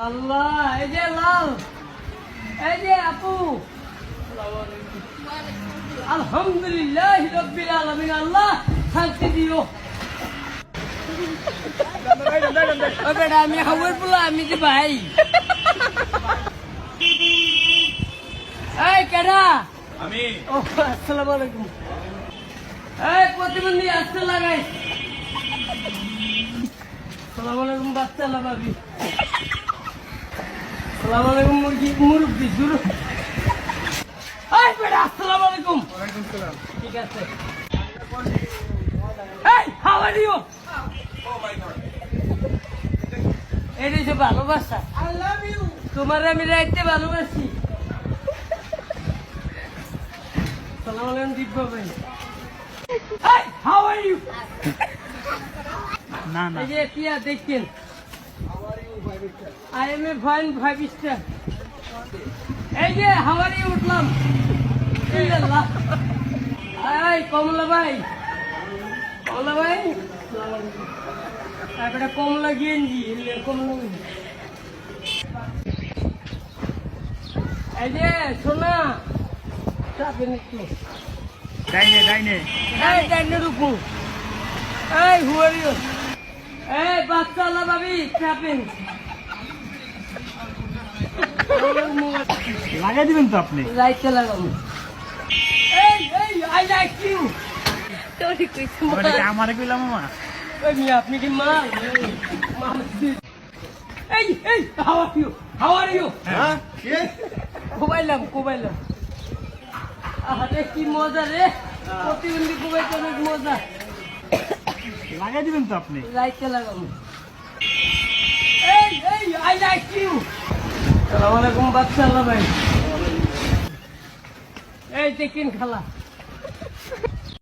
আল্লাহ, এই যে লাল, এই যে আপু, আলহামদুলিল্লাহ রাব্বিল আলামিন। আল্লাহ শান্তি দিও। ও বেটা, আমি হাওয়ার পোলা, আমি যে ভাই। এই কেডা? আমি ও আসসালামু আলাইকুম। এই প্রতিবন্ধী আসতে লাগাই। আসসালামু আলাইকুম বাচ্চা লাভাবি। আসসালামু আলাইকুম মুরব্বি শুরু। এই বেটা, আসসালামু আলাইকুম। ওয়ালাইকুম সালাম। ঠিক আছে। এই হাউ আর ইউ? এটা যে ভালোবাসা। I love you. তোমার আমি রাইতে ভালোবাসি। আসসালামু আলাইকুম দিব্য ভাই। এই হাউ আর ইউ? না না এই যে পিয়া দেখছেন, I M A fine 5 star. এই যে হাউ আর ইউ উঠলাম। ইল্লাল্লাহ। এই কমলা ভাই, কমলা ভাই, একটা কমলা গেঞ্জি, কমলা। এই যে সোনা চাপেন একটু। ডাইনে ডাইনে এই ডাইনের উপর। এই হু আর ইউ? এই বাচ্চা লাভাবি চাপেন। লাগাই দিবেন তো আপনি। লাইটটা লাগাবো। এই আই লাইক ইউ। তোরি কইছ ওটা কি আমারে কইলাম মামা? ওই মিয়া, আপনি কি মাল? এই how are you? How are you? হ্যাঁ কোবাইলাম। আরে কি মজা রে, প্রতিবন্ধী কোবাইতে অনেক মজা। লাগাই দিবেন তো আপনি। লাইটটা লাগাবো। এই আই লাইক ইউ। আসসালামু আলাইকুম বাচ্চা আল্লাহ ভাই। এই দেখেন খালা।